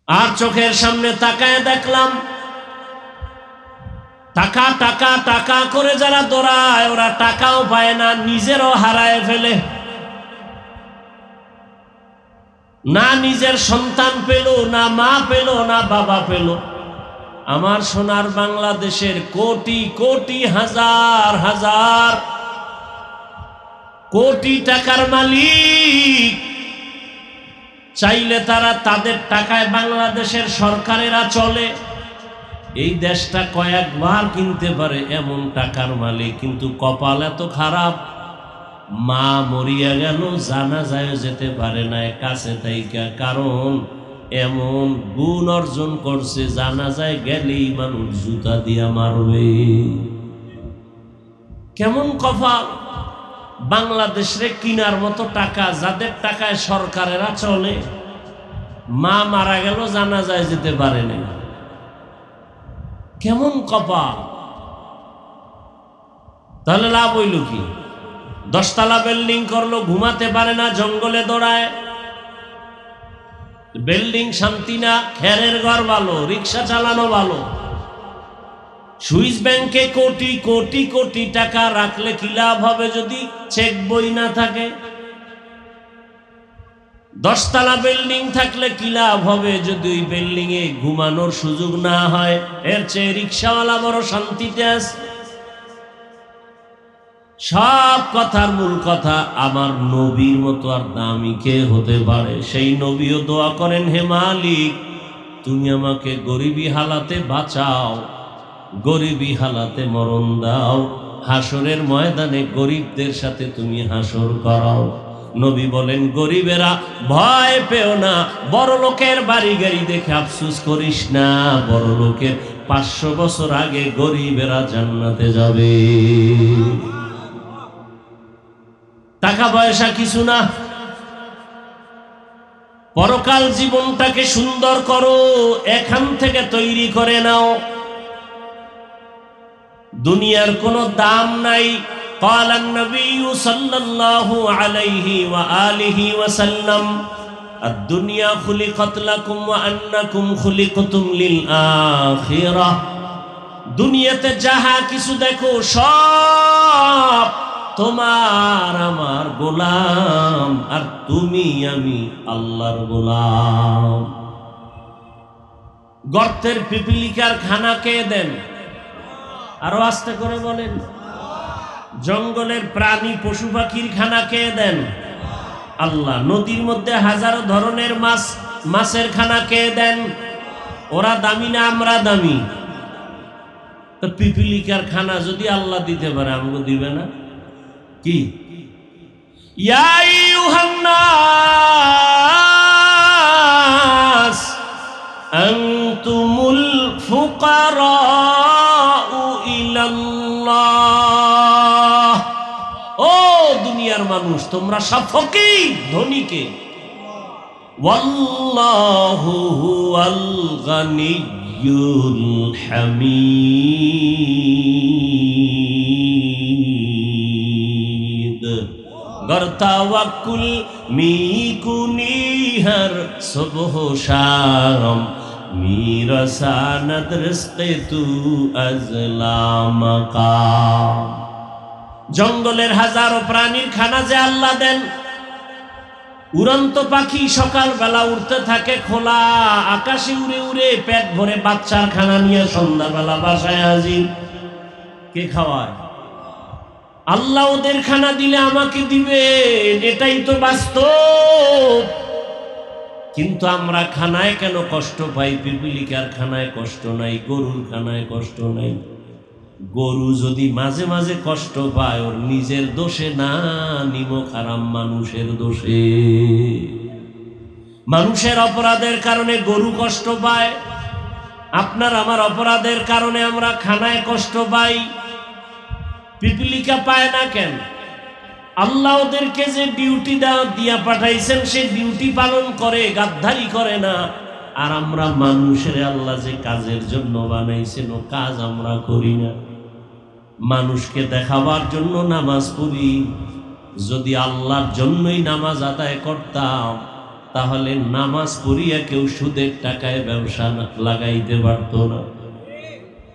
আর চোখের সামনে তাকায় দেখলাম টাকা টাকা টাকা করে যারা দৌড়ায় ওরা টাকাও পায় না, নিজেরও হারায় ফেলে। না নিজের সন্তান পেল, না মা পেল, না বাবা পেল। আমার সোনার বাংলাদেশের কোটি কোটি হাজার হাজার কোটি টাকার মালিক চাইলে তারা তাদের টাকায় বাংলাদেশের সরকারেরা চলে, এই দেশটা কয়েকবার কিনতে পারে এমন টাকার মালিক। কিন্তু কপাল এত খারাপ, মা মরিয়া গেল জানাজায় যেতে পারে না কাছে থাইকা, কারণ এমন গুণ অর্জন করছে জানাজায় গেলেই মানুষ জুতা দিয়া মারবে। কেমন কপাল! বাংলাদেশে কিনার মতো টাকা, যাদের টাকায় সরকারেরা চলে, মা মারা গেল জানাজায় যেতে পারে না। কেমন কপাল! তাহলে লাভ হইল কি? 10 তলা বিল্ডিং করলো, ঘুমাতে পারে না, জঙ্গলে দৌড়ায়। বিল্ডিং শান্তি না, খেরের ঘর ভালো, রিক্সা চালানো ভালো। সুইস ব্যাংকে কোটি কোটি কোটি টাকা রাখলে কি লাভ হবে যদি চেক বই না থাকে? 10 তলা বিল্ডিং থাকলে কি লাভ হবে যদি ওই বিল্ডিং এ ঘুমানোর সুযোগ না হয়? এর চেয়ে রিক্সাওয়ালা বড় শান্তিতে আছে। সব কথার মূল কথা, আমার নবীর মতো আর দামি কে হতে পারে? সেই নবীও দোয়া করেন, হে মালিক তুমি আমাকে গরিবী হালাতে বাঁচাও, গরিবী হালাতে মরণ দাও, হাসরের ময়দানে গরিবদের সাথে তুমি হাসর করাও। নবী বলেন, গরিবেরা ভয় পেও না, বড় লোকের বাড়ি গাড়ি দেখে আফসোস করিস না, বড় লোকের 500 বছর আগে গরিবেরা জান্নাতে যাবে। টাকা পয়সা কিছু না, পরকাল জীবনটাকে সুন্দর করো, এখান থেকে তৈরি করে নাও। দুনিয়ার কোনো দাম নাই। قال النبي صلى الله عليه وآله وسلم الدنيا خلقت لكم وأنكم خلقتم للآخرة। দুনিয়াতে যাহা কিছু দেখো সব তোমার আমার গোলাম, আর তুমি আমি আল্লাহর গোলাম। গর্তের পিপিলিকার খানা কে দেন? আরো আস্তে করে বলেন। জঙ্গলের প্রাণী পশু পাখির খানা কে দেন? আল্লাহ। নদীর মধ্যে হাজারো ধরনের মাছ, মাছের খানা কে দেন? ওরা দামি না আমরা দামি? তো পিপিলিকার খানা যদি আল্লাহ দিতে পারে, আমাকে দিবে না কি? ইয়া আইয়ুহান নাস আনতুমুল ফুকারাউ ইলাল্লাহ। ও দুনিয়ার মানুষ, তোমরা সব ফকির, ধনীকে। ওয়াল্লাহু হুয়াল গানিয়্যুল হামিদ। गर तवक्कुल मीकुनी हर सुबह शाम, मीरा सानद रिज़्क़े तू अज़ला मकाम। জঙ্গলের হাজারো প্রাণীর খানা যে আল্লাহ দেন। উড়ন্ত পাখি সকালবেলা উড়তে থাকে, খোলা আকাশে উড়ে উড়ে পেট ভরে বাচ্চার খানা নিয়ে সন্ধ্যাবেলা বাসায় হাজির। কে খাওয়ায়? আল্লাহ। ওদের খানা দিলে আমাকে দিবে, এটাই তো বাস্তব। কিন্তু আমরা খানায় কেন কষ্ট পাই? পিপিলিকার খানায় কষ্ট নাই, গরুর খানায় কষ্ট নাই। গরু যদি মাঝে মাঝে কষ্ট পায়, ওর নিজের দোষে না, নিমক হারাম মানুষের দোষে। মানুষের অপরাধের কারণে গরু কষ্ট পায়, আপনার আমার অপরাধের কারণে আমরা খানায় কষ্ট পাই। পিপিলিকা পায় না কেন? আল্লাহ ওদেরকে যে ডিউটি দিয়া পাঠাইছেন, সেই ডিউটি পালন করে, গাদ্দারি করে না। আর আমরা মানুষের আল্লাহ যে কাজের জন্য বানাইছেন, ও কাজ আমরা করি না। মানুষকে দেখাবার জন্য নামাজ পড়ি। যদি আল্লাহর জন্যই নামাজ আদায় করতাম, তাহলে নামাজ পড়িয়া কেউ সুদের টাকায় ব্যবসা লাগাইতে পারতো না।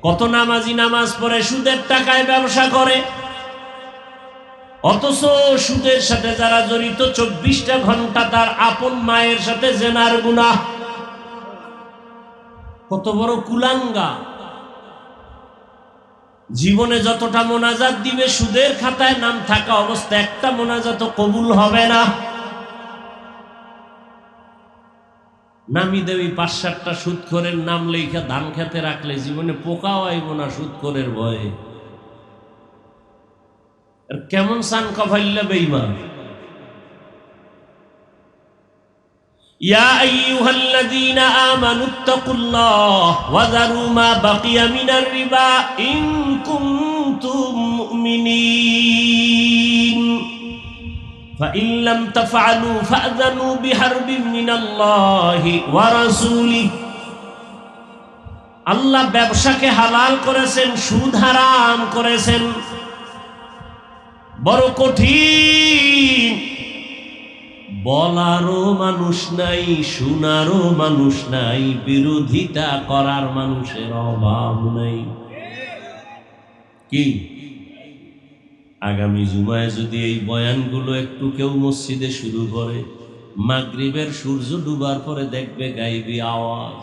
কত নামাজি নামাজ পড়ে সুদের টাকায় ব্যবসা করে, অথচ সুদের সাথে যারা জড়িত 24টা ঘন্টা তার আপন মায়ের সাথে জেনার গুনাহ। কত বড় কুলাঙ্গা! জীবনে যতটা মোনাজাত দিবে সুদের খাতায় নাম থাকা অবস্থা একটা মোনাজাত কবুল হবে না। নামি দেবী 5-7টা সুদখোরের নাম লেখা ধান খেতে রাখলে জীবনে পোকাও আইব না সুদখোরের ভয়ে। কেমন সান কফাইল্লা বেঈমান। ইয়া আইয়ুহাল্লাযীনা আমানুত্তাকুল্লাহ ওয়া যারু মা বাকিয়া মিনার রিবা ইন কুনতুম মুমিনিন ফাইন লাম তাফআলু ফাযানু বিহারবিন মিনাল্লাহি ওয়া রাসূলিহি। আল্লাহ ব্যবসাকে হালাল করেছেন, সুদ হারাম করেছেন। বড় কঠিন, বলারও মানুষ নাই, শোনারও মানুষ নাই, বিরোধিতা করার মানুষের অভাব নাই। কি আগামী জুমায় যদি এই বয়ানগুলো একটু কেউ মসজিদে শুরু করে, মাগরিবের সূর্য ডুবার পরে দেখবে গাইবি আওয়াজ।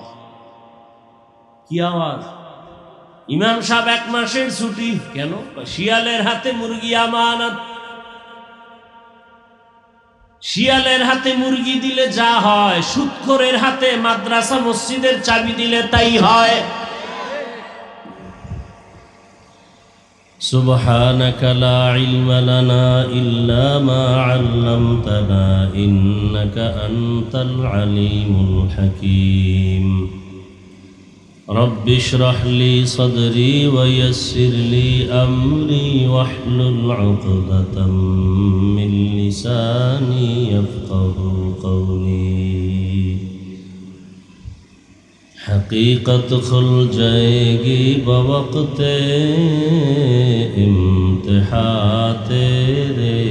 কি আওয়াজ? ইমাম সাহেব 1 মাসের ছুটি। কেন? শিয়ালের হাতে মুরগি আমানত। শিয়ালের হাতে মুরগি দিলে যা হয়, সুদখোরের হাতে মাদ্রাসা মসজিদের চাবি দিলে তাই হয়। সুবহানাকা লা ইলমা লানা ইল্লা মা আল্লামতানা ইন্নাকা আনতাল আলিমুল হাকীম। رب اشرح لي صدري ويسر لي أمري واحلل عقدة من لساني يفقهوا قولي। حقیقت کھل جائے گی بوقت امتحان تیرے،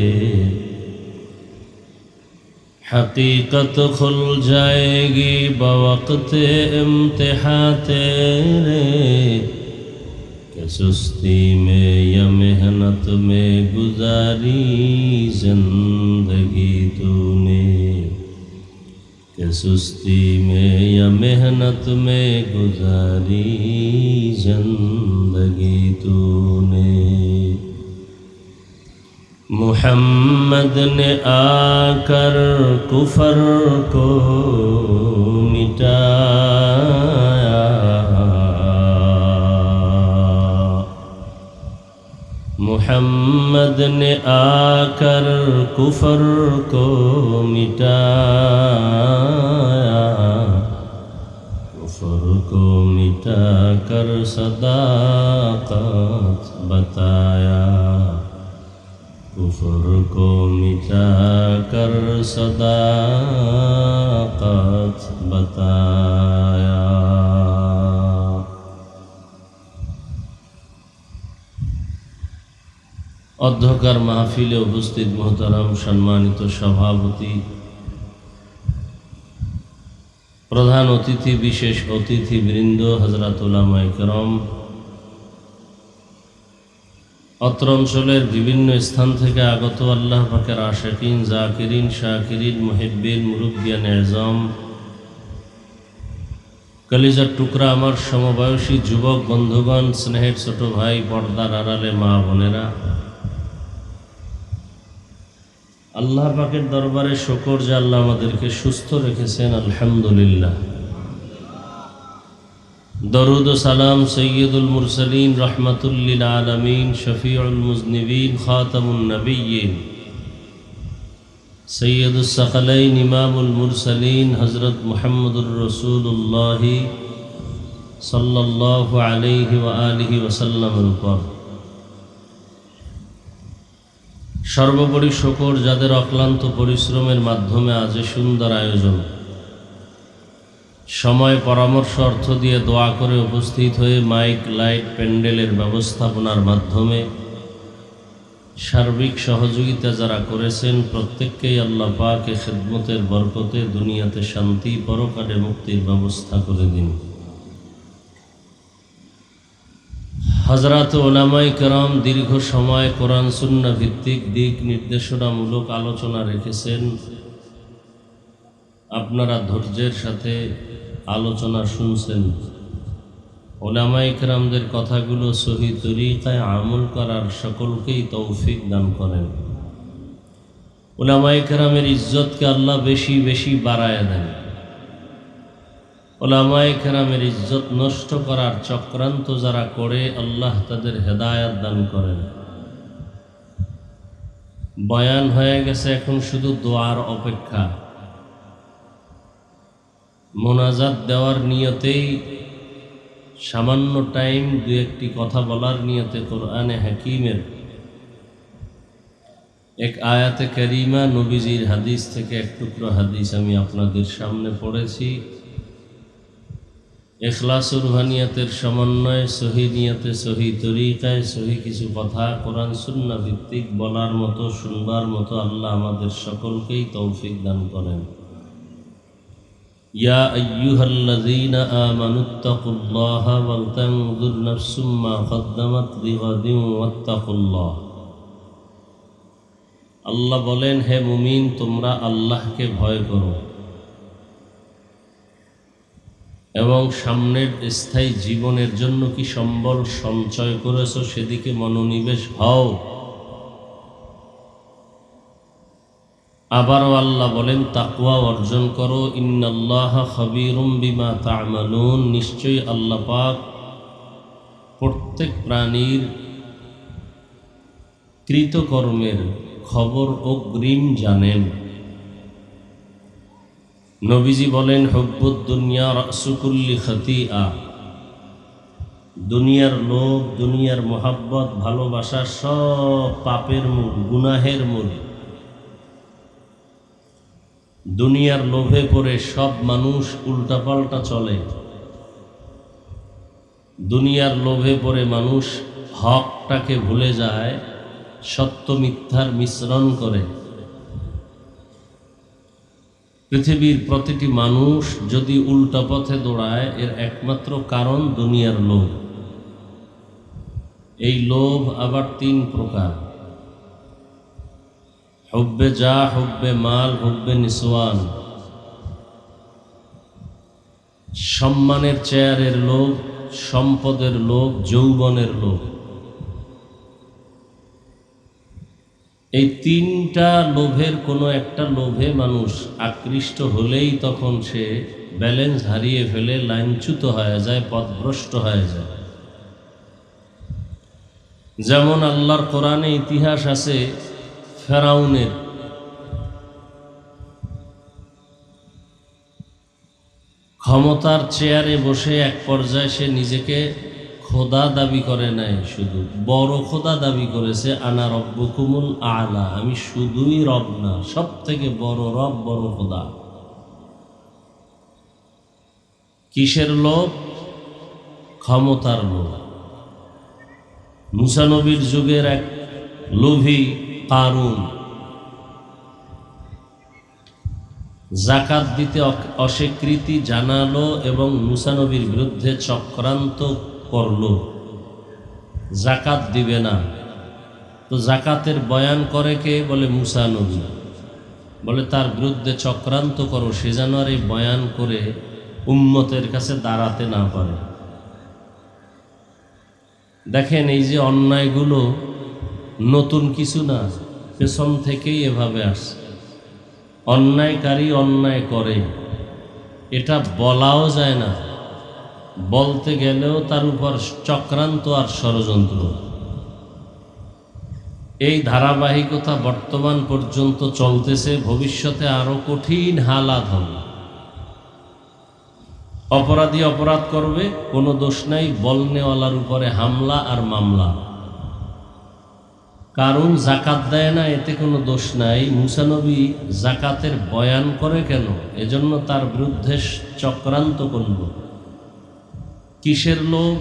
حقیقت کھل جائے گی بوقت امتحان تیرے، کہ سستی میں یا محنت میں گزاری زندگی تو نے، کہ سستی میں یا محنت میں گزاری زندگی تو نے۔ محمد نے آ کر کفر کو مٹایا، محمد نے آ کر کفر کو مٹایا، کفر کو مٹا کر صداقت بتایا، کفر کو مٹا کر صداقت بتایا۔ অধ্যকার মাহফিলে উপস্থিত মোহতারাম সম্মানিত সভাপতি, প্রধান অতিথি, বিশেষ অতিথিবৃন্দ, হযরত উলামায়ে কেরাম, অত্র অঞ্চলের বিভিন্ন স্থান থেকে আগত আল্লাহ পাকের আশিকিন, জাকিরিন, শাকিরিন, মুহিব্বিন, মুরব্বিয়ান এজম, কলিজার টুকরা আমার সমবয়সী যুবক বন্ধুগণ, স্নেহের ছোট ভাই, পর্দার আড়ালে মা বোনেরা, আল্লাহ পাকের দরবারে শুকর যে আল্লাহ আমাদেরকে সুস্থ রেখেছেন, আলহামদুলিল্লাহ। দরুদ ও সালাম সৈয়দুল মুরসালিন, রহমাতুল লিল আলামিন, শফিউল মুজনিবিন, খাতামুন নবিয়্যিন, সৈয়দুস সাকালাইন, ইমামুল মুরসালিন, হযরত মুহাম্মদুর রাসূলুল্লাহ সাল্লাল্লাহু আলাইহি ওয়া আলিহি ওয়াসাল্লামের উপর সর্বোপরি শুকর যাদের অক্লান্ত পরিশ্রমের মাধ্যমে আজ সুন্দর আয়োজন, সময়, পরামর্শ, অর্থ দিয়ে দোয়া করে উপস্থিত হয়ে মাইক, লাইট, প্যান্ডেলের ব্যবস্থাপনার মাধ্যমে সার্বিক সহযোগিতা যারা করেছেন প্রত্যেককেই আল্লাহ পাক এ খিদমতের বরকতে দুনিয়াতে শান্তি, পরকালে মুক্তির ব্যবস্থা করে দিন। হযরত উলামায়ে কেরাম দীর্ঘ সময় কোরআন সুন্নাহ ভিত্তিক দিক নির্দেশনামূলক আলোচনা রেখেছেন। আপনারা ধৈর্যের সাথে আলোচনা শুনছেন। উলামায়ে কেরামদের কথাগুলো সহি তরিকায় আমল করার সকলকেই তৌফিক দান করেন। উলামায়ে কেরামের ইজ্জতকে আল্লাহ বেশি বেশি বাড়ায় দেন। উলামায়ে কেরামের ইজ্জত নষ্ট করার চক্রান্ত যারা করে আল্লাহ তাদের হেদায়েত দান করেন। বয়ান হয়ে গেছে, এখন শুধু দোয়ার অপেক্ষা। মোনাজাত দেওয়ার নিয়তেই সামান্য টাইম দু একটি কথা বলার নিয়তে কোরআনে হাকিমের এক আয়াতে কারিমা নবীজির হাদিস থেকে এক টুকরো হাদিস আমি আপনাদের সামনে পড়েছি। ইখলাস ও রুহানিয়াতের সমন্বয়ে সহি নিয়তে, সহি তরিকায়, সহি কিছু কথা কোরআন সুন্নাহ ভিত্তিক বলার মতো, শুনবার মতো আল্লাহ আমাদের সকলকেই তৌফিক দান করেন। ইয়া আইয়ুহাল্লাযীনা আমানুত্তাকুল্লাহা ওয়াল তানজুর নাফসুম মা কদ্দামাত লিগাদিন ওয়াত্তাকুল্লাহ। আল্লাহ বলেন, হে মুমিন, তোমরা আল্লাহকে ভয় করো এবং সামনের স্থায়ী জীবনের জন্য কি সম্বল সঞ্চয় করেছো সেদিকে মনোনিবেশ হও। আবারও আল্লাহ বলেন, তাকওয়া অর্জন করো। ইন্নাল্লাহা খাবীরুম বিমা তা'মালুন। নিশ্চয়ই আল্লাহ পাক প্রত্যেক প্রাণীর কৃতকর্মের খবর অগ্রিম জানেন। নবীজি বলেন, হুব্বুদ দুনিয়া রাসু কুল্লি খাতিআ। দুনিয়ার লোভ, দুনিয়ার মোহাব্বত, ভালোবাসা সব পাপের মূল, গুনাহের মূল। দুনিয়ার লোভে পড়ে সব মানুষ উল্টাপাল্টা চলে। দুনিয়ার লোভে পড়ে মানুষ হকটাকে ভুলে যায়, সত্য মিথ্যার মিশ্রণ করে। পৃথিবীর প্রতিটি মানুষ যদি উল্টা পথে দৌড়ায়, এর একমাত্র কারণ দুনিয়ার লোভ। এই লোভ আবার তিন প্রকার: হুব্বে যা, হুব্বে মাল, হুব্বে নিসওয়ান। সম্মানের চেয়ারের লোভ, সম্পদের লোভ, যৌবনের লোভ। এই তিনটা লোভের কোনো একটা লোভে মানুষ আকৃষ্ট হলেই তখন সে ব্যালেন্স হারিয়ে ফেলে, লাইনচ্যুত হয়ে যায়, পথভ্রষ্ট হয়ে যায়। যেমন আল্লাহর কোরআনে ইতিহাস আছে ফেরাউনের। ক্ষমতার চেয়ারে বসে এক পর্যায়ে সে নিজেকে খোদা দাবি করে নাই, শুধু বড় খোদা দাবি করেছে। আনা রব্বুকুমুল আলা, আমি শুধুই রব না, সব থেকে বড় রব, বড় খোদা। কিসের লোভ? ক্ষমতার লোভ। মুসা নবীর যুগের এক লোভী কারুন জাকাত দিতে অস্বীকৃতি জানালো এবং মুসা নবীর বিরুদ্ধে চক্রান্ত করলো, জাকাত দিবে না। তো জাকাতের বয়ান করে কে? বলে মুসা নবী। বলে তার বিরুদ্ধে চক্রান্ত করো, সে যেন আর এই বয়ান করে উম্মতের কাছে দাঁড়াতে না পারে। দেখেন, এই যে অন্যায়গুলো নতুন কিছু না, পেছন থেকেই এভাবে আসছে। অন্যায়কারী অন্যায় করে, এটা বলাও যায় না, বলতে গেলেও তার উপর চক্রান্ত আর ষড়যন্ত্র। এই ধারাবাহিকতা বর্তমান পর্যন্ত চলতেছে, ভবিষ্যতে আরো কঠিন হালাত হবে। অপরাধী অপরাধ করবে, কোনো দোষ নাই, বলনেওয়ালার উপরে হামলা আর মামলা। কারণ জাকাত দেয় না, এতে কোনো দোষ নাই। মুসা নবী জাকাতের বয়ান করে কেন? এজন্য তার বিরুদ্ধে চক্রান্ত করল। কিসের লোভ?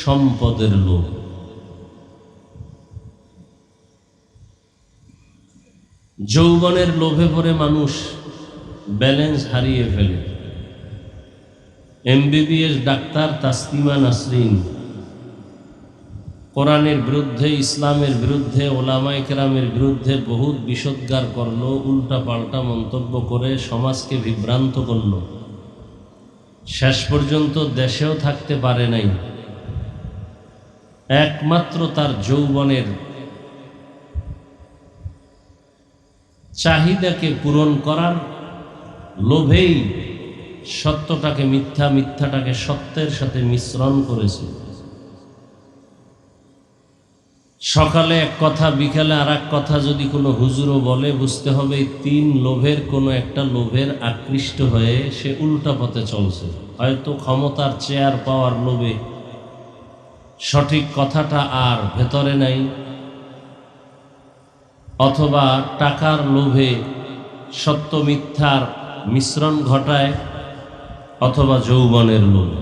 সম্পদের লোভ। যৌবনের লোভে পড়ে মানুষ ব্যালেন্স হারিয়ে ফেলে। এমবিবিএস ডাক্তার তাসলিমা নাসরিন কোরআনের বিরুদ্ধে, ইসলামের বিরুদ্ধে, ওলামায়ে কেরামের বিরুদ্ধে বহুত বিষোদ্গার করল, উল্টা পাল্টা মন্তব্য করে সমাজকে বিভ্রান্ত করল। শেষ পর্যন্ত দেশেও থাকতে পারে নাই। একমাত্র তার যৌবনের চাহিদাকে পূরণ করার লোভেই সত্যটাকে মিথ্যা, মিথ্যাটাকে সত্যের সাথে মিশ্রণ করেছে। সকালে এক কথা, বিকালে আর এক কথা যদি কোনো হুজুরও বলে, বুঝতে হবে তিন লোভের কোনো একটা লোভের আকৃষ্ট হয়ে সে উল্টা পথে চলছে। হয়তো ক্ষমতার চেয়ার পাওয়ার লোভে সঠিক কথাটা আর ভেতরে নাই, অথবা টাকার লোভে সত্য মিথ্যার মিশ্রণ ঘটায়, অথবা যৌবনের লোভে।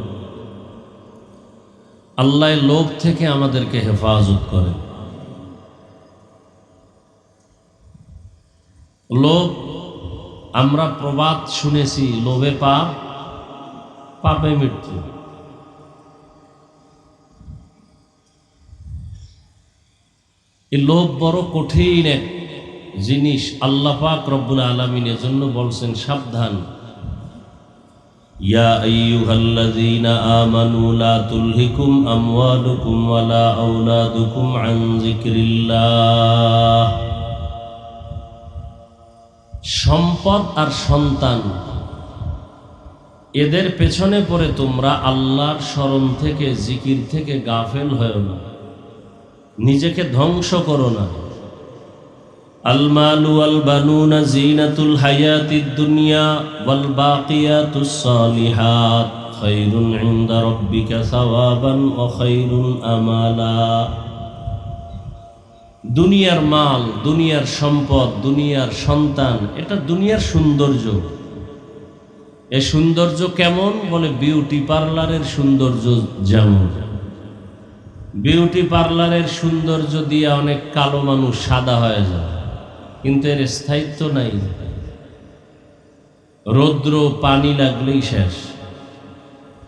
আল্লাহ লোভ থেকে আমাদেরকে হেফাজত করে। লোভ, আমরা প্রবাদ শুনেছি, লোভে পাপ, পাপে মৃত্যু। এই লোভ বড় কঠিন এক জিনিস। আল্লাহ পাক রব্বুল আলামিন এর জন্য বলছেন সাবধান, ইয়া আইয়ুহাল্লাযীনা আমানু লা তুলহিকুম আমওয়ালুকুম ওয়ালা আওলাদুকুম আন যিকরিল্লাহ। সম্পদ আর সন্তান এদের পেছনে পড়ে তোমরা আল্লাহর স্মরণ থেকে, জিকির থেকে গাফেল হয়ো না, নিজেকে ধ্বংস করো না। আল মালু ওয়াল বানুনা জিনাতুল হায়াতিদ দুনিয়া ওয়াল বাকিয়াতুস সালিহাত খায়রুন ইনদা রাব্বিকা সাওয়াবান ওয়া খায়রুন আমালা। দুনিয়ার মাল, দুনিয়ার সম্পদ, দুনিয়ার সন্তান, এটা দুনিয়ার সৌন্দর্য। এই সৌন্দর্য কেমন? বলে বিউটি পার্লারের সৌন্দর্য যেমন। বিউটি পার্লারের সৌন্দর্য দিয়ে অনেক কালো মানুষ সাদা হয়ে যায়, কিন্তু এর স্থায়িত্ব নাই। রৌদ্র পানি লাগলেই শেষ।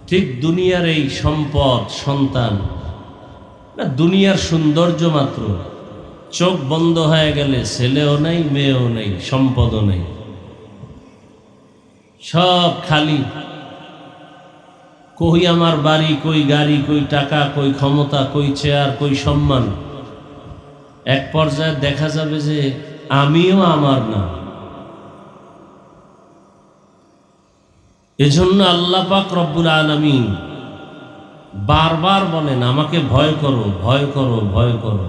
ঠিক দুনিয়ার এই সম্পদ, সন্তান না, দুনিয়ার সৌন্দর্য মাত্র। চোখ বন্ধ হয়ে গেলে ছেলেও নাই, মেয়েও নেই, সম্পদও নেই, সব খালি। কই আমার বাড়ি, কই গাড়ি, কই টাকা, কই ক্ষমতা, কই চেয়ার, কই সম্মান। এক পর্যায়ে দেখা যাবে যে আমিও আমার না। এজন্য আল্লাহ পাক রব্বুল আলামিন বারবার বলেন, আমাকে ভয় করো, ভয় করো, ভয় করো।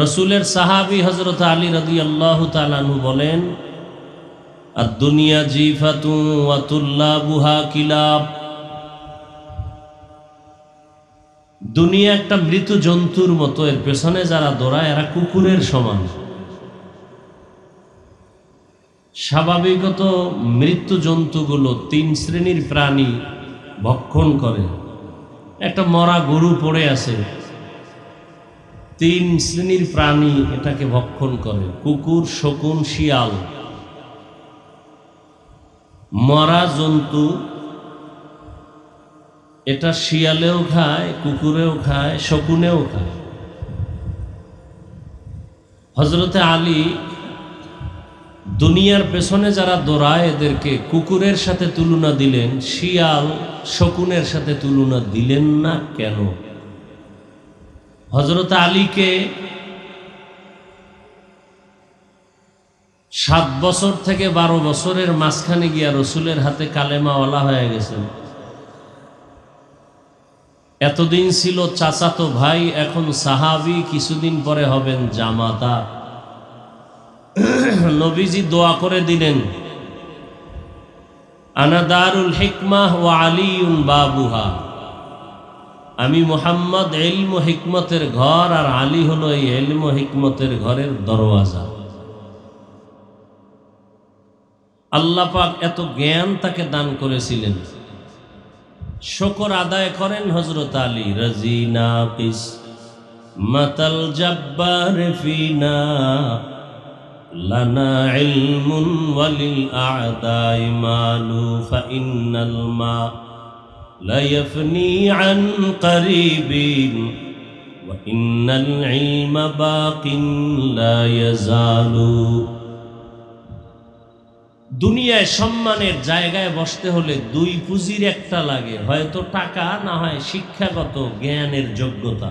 রসুলের সাহাবী হযরত আলী রাদিয়াল্লাহু তাআলা আনহু বলেন, আদ-দুনিয়া জিফাতুন ওয়া তুল্লাবুহা কিলাব। দুনিয়া একটা মৃত জন্তুর মতো, এর পেছনে যারা দৌড়ায় এরা কুকুরের সমান। স্বাভাবিকত মৃত্যু জন্তুগুলো তিন শ্রেণীর প্রাণী ভক্ষণ করে। একটা মরা গরু পড়ে আছে, তিন শ্রেণীর প্রাণী এটাকে ভক্ষণ করে, কুকুর, শকুন, শিয়াল। মরা জন্তু এটা শিয়ালেও খায়, কুকুরেও খায়, শকুনেও খায়। হযরতে আলী দুনিয়ার পেছনে যারা দৌড়ায় এদেরকে কুকুরের সাথে তুলনা দিলেন, শিয়াল, শকুনের সাথে তুলনা দিলেন না কেন? হযরত আলীকে 7 বছর থেকে 12 বছরের মাঝখানে গিয়া রসুলের হাতে কালেমাওয়ালা হয়ে গেছেন। এতদিন ছিল চাচাতো ভাই, এখন সাহাবী, কিছুদিন পরে হবেন জামাতা। নবীজি দোয়া করে দিলেন, আনা দারুল হিকমাহ ওয়া আলীউন বাবুহা। আমি মুহাম্মদ ইলম ও হিকমতের ঘর, আর আলী হলো এই ইলম ও হিকমতের ঘরের দরওয়াজা। আল্লাহ পাক এত জ্ঞান তাকে দান করেছিলেন। শুকর আদায় করেন হযরত আলী, রাজিনা কিস মাতাল জাব্বার ফিনা লানা ইলমুন ওয়ালিল আ'দাই মালু ফাইন্নাল মা লা ইয়াফনি আন কারিবিন ওয়া ইন্নাল ইলমা বাকিন লা ইয়াজালু। দুনিয়ায় সম্মানের জায়গায় বসতে হলে দুই পুঁজির একটা লাগে, হয়তো টাকা, না হয় শিক্ষাগত জ্ঞানের যোগ্যতা।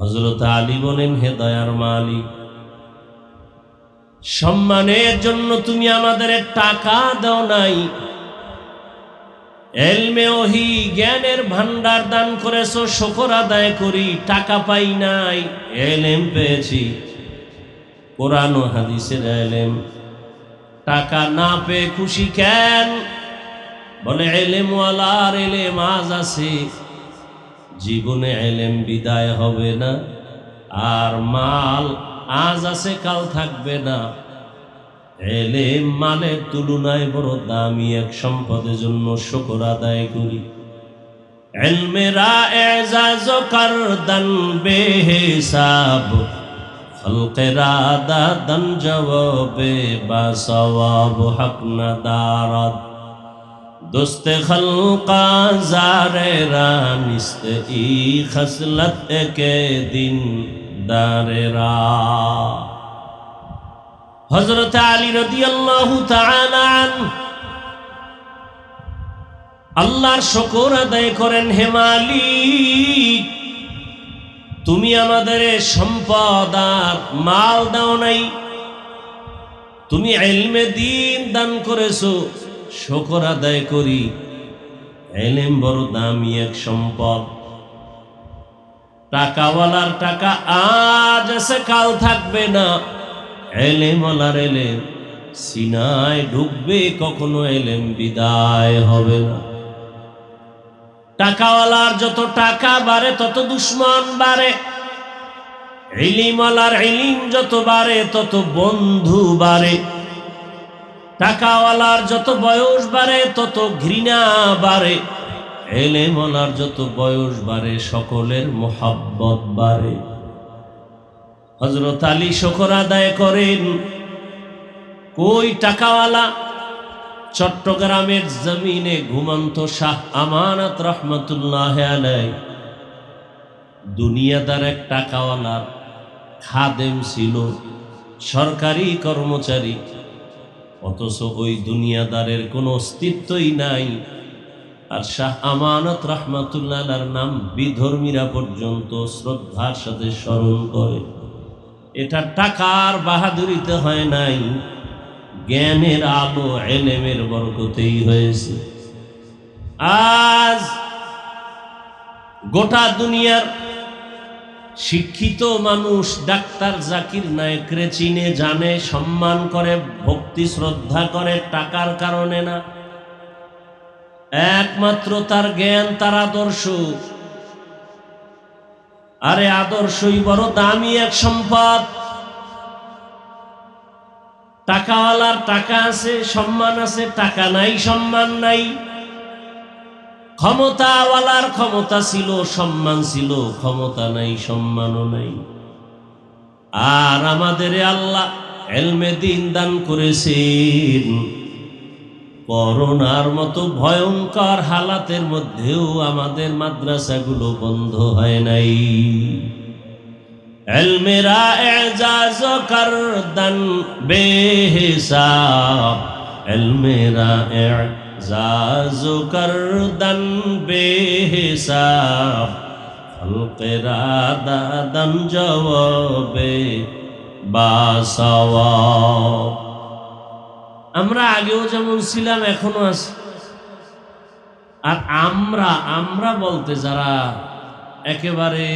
হযরত আলী বলেন, হে দয়ার মালিক, সম্মানের জন্য তুমি আমাদের টাকা দাও নাই, ইলমে ওহী জ্ঞানের ভান্ডার দান করেছো, শুকর আদায় করি। টাকা পাই নাই, ইলম পেয়েছি, কোরআন ও হাদিসের ইলম। টাকা না পেয়ে খুশি কেন? বলে ইলম ওয়ালার ইলম আজ আছে, জীবনে ইলম বিদায় হবে না। আর মাল আজ আছে, কাল থাকবে না। ইলম মালের তুলনায় বড় দামি এক সম্পদের জন্য শুকর আদায় করি। ইলমেরা এজাজ করদান বেহিসাব, খলকেরা দাদান জবাবে বাসওয়াব হক না দারাত। দোস্তে খলকা জারেরা নিস্তে ই খসলত কে দিন দারেরা। হযরত আলী রাদিয়াল্লাহু তাআলা আনহু আল্লাহর শুকর আদায় করেন, হে মালিক, তুমি আমাদের সম্পদ আর মাল দাও নাই, তুমি ইলমে দ্বীন দান করেছো, শুকর আদায় করি। ইলম বড় দামি এক সম্পদ। টাকাওয়ালার টাকা আজ আছে, কাল থাকবে না। ইলম ওয়ালার ইলম সিনায় ঢুকবে, কখনো ইলম বিদায় হবে না। টাকাওয়ালার যত টাকা বাড়ে তত দুশ্মন বাড়ে, ইলমওয়ালার ইলম যত বাড়ে তত বন্ধু বাড়ে। টাকাওয়ালার যত বয়স বাড়ে তত ঘৃণা বাড়ে, ইলমওয়ালার যত বয়স বাড়ে সকলের মোহাব্বত বাড়ে। হযরত আলী শুকর আদায় করেন। কই টাকাওয়ালা? চট্টগ্রামের জমিনে ঘুমন্ত শাহ আমানত রহমতুল্লাহ আলাইহি দুনিয়াদার এক টাকাওয়ালার খাদেম ছিল, সরকারি কর্মচারী। অথচ ওই দুনিয়াদারের কোনো অস্তিত্বই নাই। আর শাহ আমানত রহমতুল্লাহ আলাইহির নাম বিধর্মীরা পর্যন্ত শ্রদ্ধার সাথে স্মরণ করে। এটা টাকার বাহাদুরিতে হয় নাই, জ্ঞানের আলো ইলমের বরকতেই হয়েছে। আজ গোটা দুনিয়ার শিক্ষিত মানুষ ডাক্তার জাকির নায়েকরে চিনে, জানে, সম্মান করে, ভক্তি শ্রদ্ধা করে, টাকার কারণে না, একমাত্র তার জ্ঞান, তার আদর্শ। আরে আদর্শই বড় দামি এক সম্পদ। টাকাওয়ালার টাকা আছে, সম্মান আছে, টাকা নাই, সম্মান নাই। ক্ষমতাওয়ালার ক্ষমতা ছিল, সম্মান ছিল, ক্ষমতা নাই, সম্মানও নাই। আর আমাদের আল্লাহ ইলমে দ্বীন দান করেছেন। করোনার মতো ভয়ঙ্কর হালাতের মধ্যেও আমাদের মাদ্রাসাগুলো বন্ধ হয় নাই। ইলমেরা এজাজ করদান বেহিসাব, ইলমেরা এজাজ করদান বেহিসাব, খলকেরা দাদান জবাবে বাসওয়াব। আমরা আগেও যেমন ছিলাম এখনো আছি। আর আমরা বলতে যারা একেবারে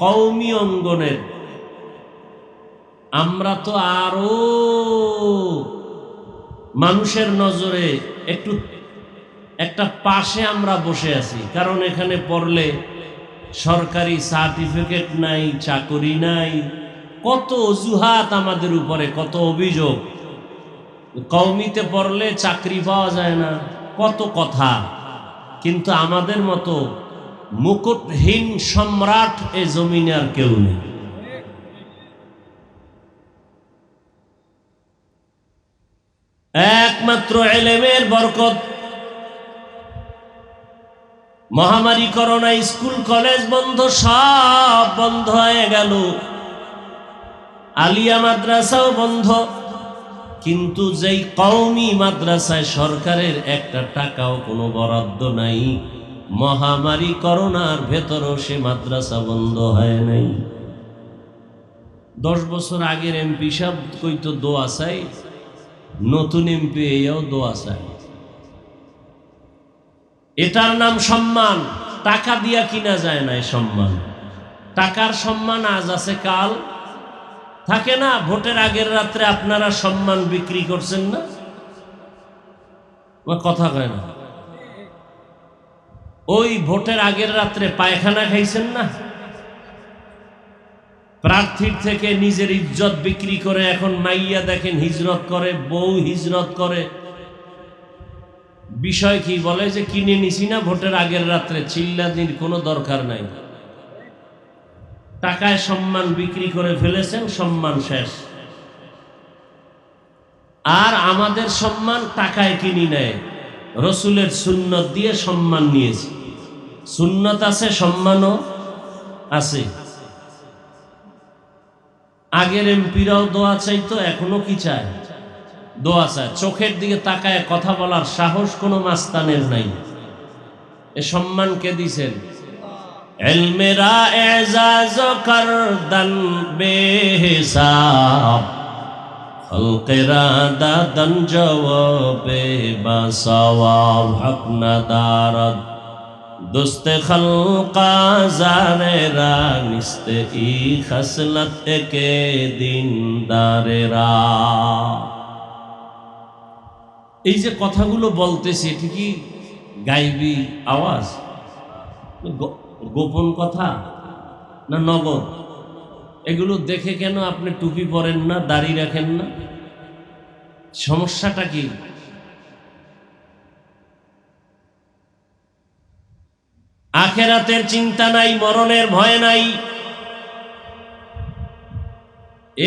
কওমি অঙ্গনের, আমরা তো আরো মানুষের নজরে একটু একটা পাশে আমরা বসে আছি। কারণ এখানে পড়লে সরকারি সার্টিফিকেট নাই, চাকরি নাই, কত অজুহাত আমাদের উপরে, কত অভিযোগ। কওমিতে পড়লে চাকরি পাওয়া যায় না, কত কথা। কিন্তু আমাদের মতো মুকুটহীন সম্রাট এ জমিনে আর কেউ নেই। একমাত্র ইলমের বরকত। মহামারী করোনা, স্কুল কলেজ বন্ধ, সব বন্ধ হয়ে গেল, আলিয়া মাদ্রাসাও বন্ধ। কিন্তু যেই কওমি মাদ্রাসায় সরকারের একটা টাকাও কোনো বরাদ্দ নাই, মহামারী করোনার ভেতরও সে মাদ্রাসা বন্ধ হয় নাই। 10 বছর আগের এমপি সাহেব কইতো দোয়া চাই, নতুন এমপি এও দোয়া চাই। এটার নাম সম্মান। টাকা দিয়া কিনা যায় না সম্মান। টাকার সম্মান আজ আছে, কাল থাকে না। ভোটের আগের রাত্রে আপনারা সম্মান বিক্রি করছেন না? কথা কয় না। ওই ভোটের আগের রাত্রে পায়খানা খাইছেন না? প্রার্থীর থেকে নিজের ইজ্জত বিক্রি করে এখন মাইয়া দেখেন হিজরত করে, বউ হিজরত করে। বিষয় কি? বলে যে কিনে নিছি না ভোটের আগের রাত্রে, চিল্লানির কোনো দরকার নাই। টাকায় সম্মান বিক্রি করে ফেলেছেন, সম্মান শেষ। আর আমাদের সম্মান টাকায় কিনি নেয়, রসুলের সুন্নত দিয়ে সম্মান নিয়েছে। সুন্নত আছে, সম্মানও আছে। আগের এমপিরাও দোয়া চাইতো, এখনো কি চায়? দোয়া চায়। চোখের দিকে তাকায় কথা বলার সাহস কোনো মাস্তানের নাই। এ সম্মান কে দিছেন? ইলমেরা এজাজ করদান বেহিসাব, খলকেরা দাদন জওয়াবে বাসওয়াব, হক নাদারত দুস্তে খলকা জারেরা, নিস্তে ই খসলত কে দিনদারেরা। এই যে কথাগুলো বলতেছি, এটি কি গাইবি আওয়াজ, গোপন কথা না নগদ? এগুলো দেখে কেন আপনি টুপি পরেন না, দাড়ি রাখেন না? সমস্যাটা কি? আখেরাতের চিন্তা নাই, মরণের ভয় নাই।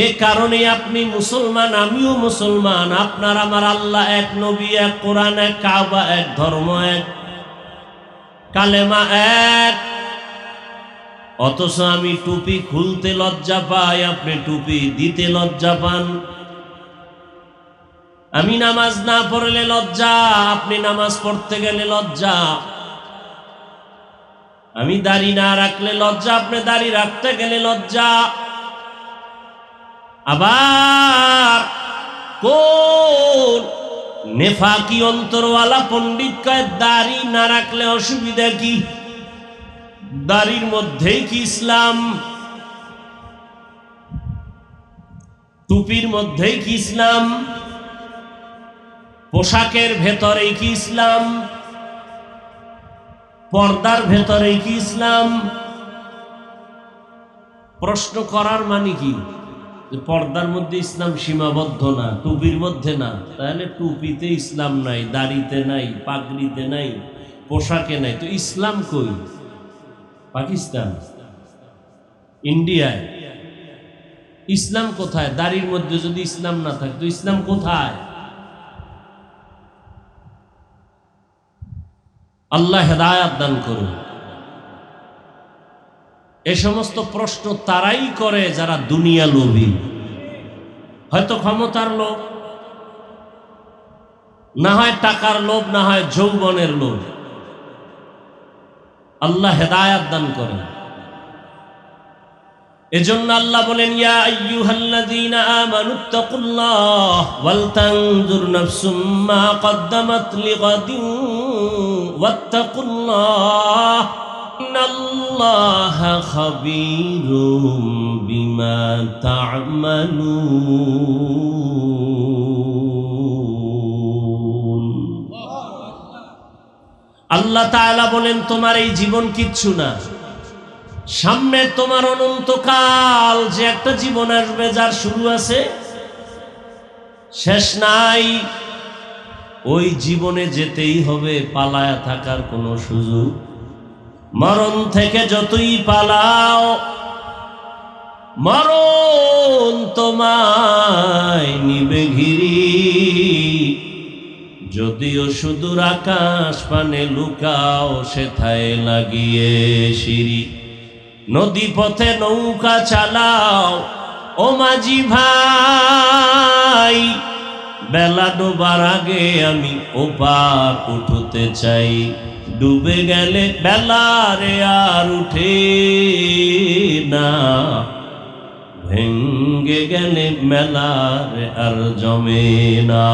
এ কারণে আপনি মুসলমান, আমিও মুসলমান। আপনার আমার আল্লাহ এক, নবী এক, কোরআন এক, কাবা এক, ধর্ম এক, কালেমা এক। অথচ আমি টুপি খুলতে লজ্জা পাই, আপনি টুপি দিতে লজ্জা পান। আমি নামাজ না পড়লে লজ্জা, আপনি নামাজ পড়তে গেলে লজ্জা। আমি দাড়ি না রাখলে লজ্জা, আপনি দাড়ি রাখতে গেলে লজ্জা। আবার কোন নেফাকি অন্তরওয়ালা পণ্ডিত কয় দাড়ি না রাখলে অসুবিধা কি? দাড়ির মধ্যেই কি ইসলাম? টুপির মধ্যেই কি ইসলাম? পোশাকের ভেতরেই কি ইসলাম? পর্দার ভেতরেই কি ইসলাম? প্রশ্ন করার মানে কি? পর্দার মধ্যে ইসলাম সীমাবদ্ধ না, টুপির মধ্যে না। তাহলে টুপিতে ইসলাম নাই, দাড়িতে নাই, পাগড়িতে নাই, পোশাকে নাই। তো ইসলাম কই? পাকিস্তান, ইন্ডিয়ায়। ইসলাম কোথায়? দাড়ির মধ্যে যদি ইসলাম না থাকতো, ইসলাম কোথায়? আল্লাহ হেদায়াত দান করুন। এ সমস্ত প্রশ্ন তারাই করে যারা দুনিয়া লোভী, হয়তো ক্ষমতার লোভ, না হয় টাকার লোভ, না হয় যৌবনের লোভ। আল্লাহ হেদায়াত দান করেন। এজন্য আল্লাহ বলেন, ইয়া আইয়ুহাল্লাযীনা আমানুত্তাকুল্লাহ ওয়াল তানজুর নাফসুম মা কদ্দামাত লিগাদিন ওয়াত্তাকুল্লাহ ইন্নাল্লাহা খাবীরুম বিমা তা'মালুন। আল্লাহ তাআলা বলেন, তোমার এই জীবন কিচ্ছু না, সামনে তোমার অনন্তকাল যে একটা জীবন আসবে, যার শুরু আছে শেষ নাই। ওই জীবনে যেতেই হবে, পালায়া থাকার কোনো সুযোগ। মরণ থেকে যতই পালাও, মরণ তোমায় নিবে ঘিরি। যদিও সুদূর আকাশ পানে লুকাও সেথায় লাগিয়ে সিঁড়ি, নদী পথে নৌকা চালাও ও মাঝি ভাই, বেলা ডোবার আগে আমি ওপার উঠতে চাই, ডুবে গেলে বেলারে আর উঠে না, ভেঙ্গে গেলে মেলারে আর জমে না।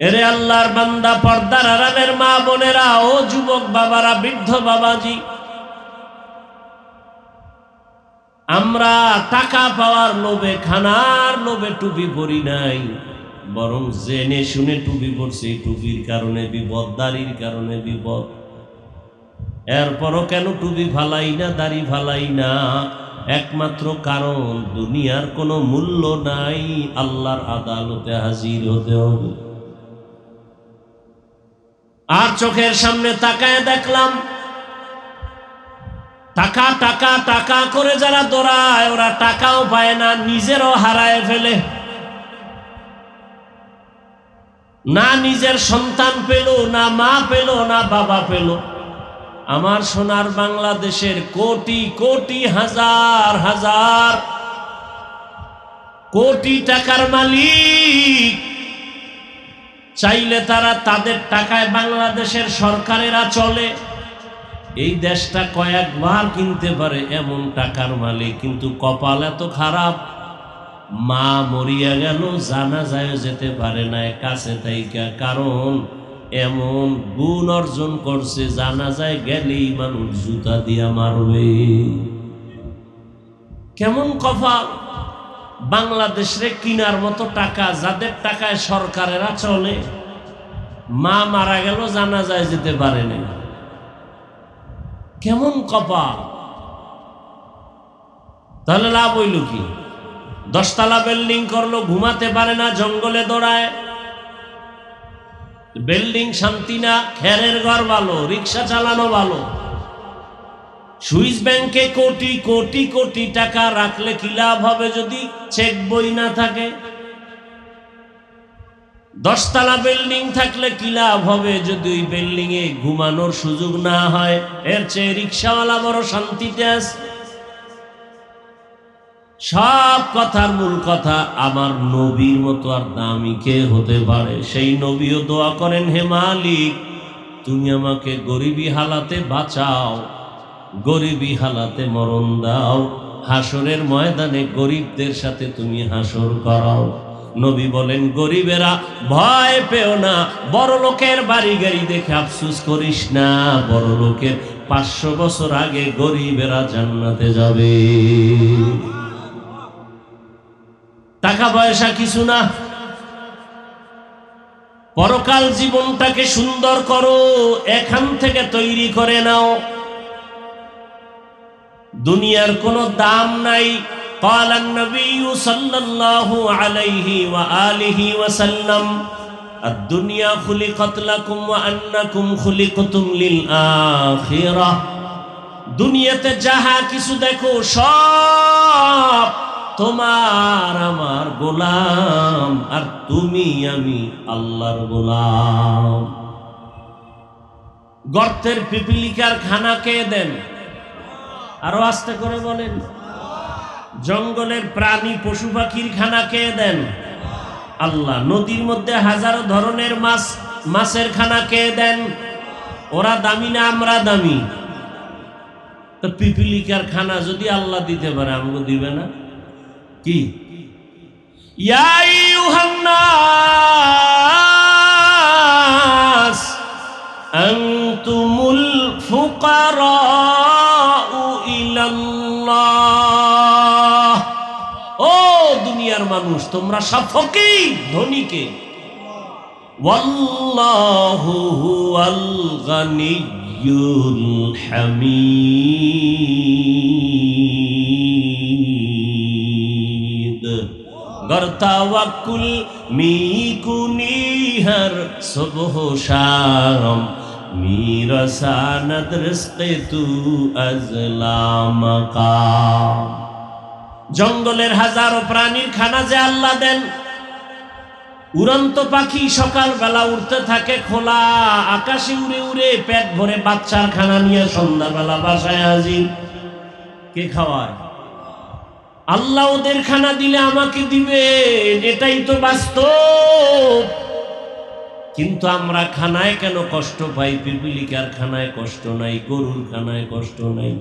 এরে আল্লাহর বান্দা, পর্দার আড়ালের মা বোনেরা, ও যুবক বাবারা, বৃদ্ধ বাবাজি, আমরা টাকা পাওয়ার লোভে, খানার লোভে টুপি পরি নাই, বরং জেনে শুনে টুপি পরছি। টুপির কারণে বিপদ, দাড়ির কারণে বিপদ। এরপরও কেন টুপি ফালাই না, দাড়ি ফালাই না? একমাত্র কারণ, দুনিয়ার কোনো মূল্য নাই, আল্লাহর আদালতে হাজির হতে হবে। আর চোখের সামনে তাকায় দেখলাম, টাকা টাকা টাকা করে যারা দৌড়ায়, ওরা টাকাও পায় না, নিজেরও হারায় ফেলে। না নিজের সন্তান পেল, না মা পেল, না বাবা পেল। আমার সোনার বাংলাদেশের কোটি কোটি, হাজার হাজার কোটি টাকার মালিক চাইলে তারা তাদের টাকায় বাংলাদেশের সরকারেরা চলে, এই দেশটা কয়েকবার কিনতে পারে, এমন টাকার মালিক। কিন্তু কপাল এত খারাপ, মা মরিয়া গেল, জানাজায় যেতে পারে না কাছে থাইকা, কারণ এমন গুণ অর্জন করছে, জানাজায় গেলেই মানুষ জুতা দিয়া মারবে। কেমন কপাল! বাংলাদেশে কিনার মতো টাকা, যাদের টাকায় সরকারেরা চলে, মা মারা গেল, জানাজায় যেতে পারে না। কেমন কপাল! তাহলে লাভ হইল কি? 10 তলা বিল্ডিং করলো, ঘুমাতে পারে না, জঙ্গলে দৌড়ায়। বিল্ডিং শান্তি না, খেরের ঘর ভালো, রিক্সা চালানো ভালো। সুইস ব্যাংকে কোটি কোটি কোটি টাকা রাখলে কি লাভ হবে যদি চেক বই না থাকে? 10 তলা বিল্ডিং থাকলে কি লাভ হবে যদি ওই বিল্ডিং এ ঘুমানোর সুযোগ না হয়? এর চেয়ে রিক্সাওয়ালা বড় শান্তিতে আছে। সব কথার মূল কথা, আমার নবীর মতো আর দামি কে হতে পারে? সেই নবীও দোয়া করেন, হে মালিক, তুমি আমাকে গরিবী হালাতে বাঁচাও, গরিবী হালাতে মরণ দাও, হাসরের ময়দানে গরিবদের সাথে তুমি হাসর করাও। নবী বলেন, গরিবেরা ভয় পেও না, বড় লোকের বাড়ি গাড়ি দেখে আফসোস করিস না, বড় লোকের 500 বছর আগে গরিবেরা জান্নাতে যাবে। টাকা পয়সা কিছু না, পরকাল জীবনটাকে সুন্দর করো, এখান থেকে তৈরি করে নাও। দুনিয়ার কোনো দাম নাই। قال النبي صلى الله عليه وآله وسلم الدنيا خلقت لكم وأنكم خلقتم للآخرة। দুনিয়াতে যাহা কিছু দেখো সব তোমার আমার গোলাম, আর তুমি আমি আল্লাহর গোলাম। গর্তের পিপিলিকার খানা কে দেন? আরো আস্তে করে বলেন। জঙ্গলের প্রাণী পশু পাখির খানা কে দেন? আল্লাহ। নদীর মধ্যে হাজারো ধরনের মাছ, মাছের খানা কে দেন? ওরা দামি না আমরা দামি? তো পিপিলিকার খানা যদি আল্লাহ দিতে পারে, আমাকে দিবে না? কি ইয়া আইয়ুহান নাস আনতুমুল ফুকারাউ ইলাল্লাহ। ও দুনিয়ার মানুষ, তোমরা সব ফকির, ধনীকে। ওয়াল্লাহু হুয়াল গানিয়্যুল হামিদ। गर तवक्कुल मीकुनी हर सुबह शाम, मीरसानद रिज़्क़े तू अज़ला मकाम। জঙ্গলের হাজারো প্রাণীর খানা যে আল্লাহ দেন, উড়ন্ত পাখি সকালবেলা উঠতে থাকে খোলা আকাশে উড়ে উড়ে পেট ভরে বাচ্চার খানা নিয়ে সন্ধ্যাবেলা বাসায় হাজির। কে খাওয়ায়? আল্লাহ ওদের খানা দিলে আমাকে দিবে, এটাই তো বাস্তব। কিন্তু আমরা খানায় কেন কষ্ট পাই? পিপিলিকার খানায় কষ্ট নাই, গরুর খানায় কষ্ট নাই।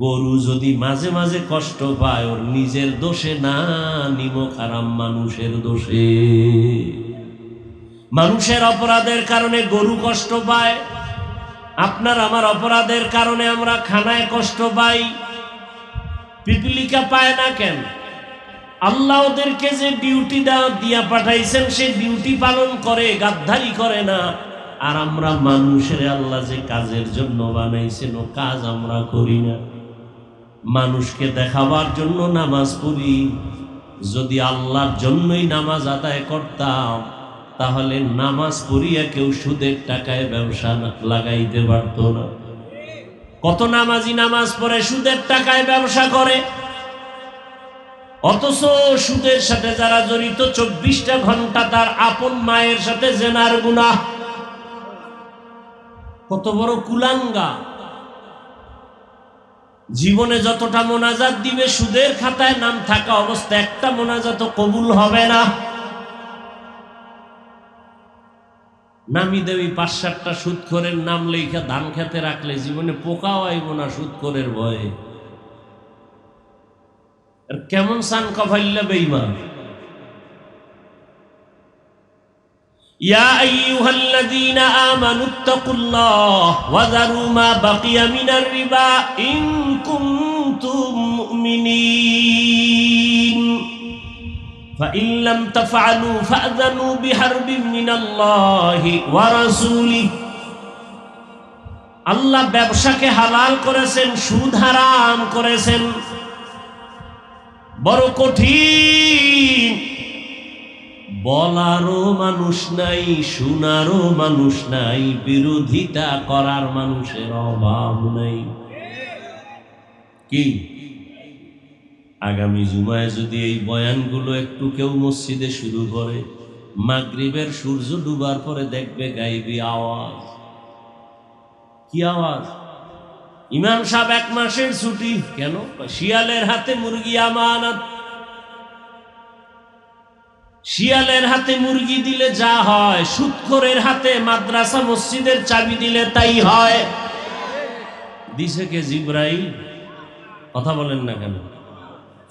গরু যদি মাঝে মাঝে কষ্ট পায় ওর নিজের দোষে না, নিমক হারাম মানুষের দোষে। মানুষের অপরাধের কারণে গরু কষ্ট পায়, আপনার আমার অপরাধের কারণে আমরা খানায় কষ্ট পাই। পিপিলিকা পায় না কেন? আল্লাহ ওদেরকে যে ডিউটি দিয়া পাঠাইছেন সে ডিউটি পালন করে, গাদ্দারি করে না। আর আমরা মানুষের আল্লাহ যে কাজের জন্য বানাইছেন ও কাজ আমরা করি না। মানুষকে দেখাবার জন্য নামাজ পড়ি। যদি আল্লাহর জন্যই নামাজ আদায় করতাম তাহলে নামাজ পড়িয়া কেউ সুদের টাকায় ব্যবসা লাগাইতে পারত না। কত নামাজি নামাজ পড়ে সুদের টাকায় ব্যবসা করে, অথচ সুদের সাথে যারা জড়িত 24টা ঘন্টা তার আপন মায়ের সাথে জেনার গুনাহ। কত বড় কুলাঙ্গা! জীবনে যতটা মোনাজাত দিবে সুদের খাতায় নাম থাকা অবস্থা একটা মোনাজাত কবুল হবে না। নামি দেবী 5-7টা সুদখোরের নাম লেখা ধান খেতে রাখলে জীবনে পোকাও আইব না সুদখোরের ভয়ে। আর কেমন সান কফাইল্লা বেঈমান! ইয়া আইয়ুহাল্লাযীনা আমানুত্তাকুল্লাহ ওয়া যারু মা বাকিয়া মিনার রিবা ইন কুনতুম মুমিনিন ফাইন লাম তাফআলু ফাযনু বিহারবিন মিনাল্লাহি ওয়া রাসূলিহি। আল্লাহ ব্যবসাকে হালাল করেছেন, সুদ হারাম করেছেন। বড় কঠিন, বলারও মানুষ নাই, শোনারও মানুষ নাই, বিরোধিতা করার মানুষের অভাব নাই। কি আগামী জুমায় যদি এই বয়ানগুলো একটু কেউ মসজিদে শুরু করে, মাগরিবের সূর্য ডুবার পরে দেখবে গাইবি আওয়াজ। কি আওয়াজ? ইমাম সাহেব 1 মাসের ছুটি। কেন? শিয়ালের হাতে মুরগি আমানত। শিয়ালের হাতে মুরগি দিলে যা হয়, সুদখোরের হাতে মাদ্রাসা মসজিদের চাবি দিলে তাই হয়। দিছে কে? জিবরাইল। কথা বলেন না কেন?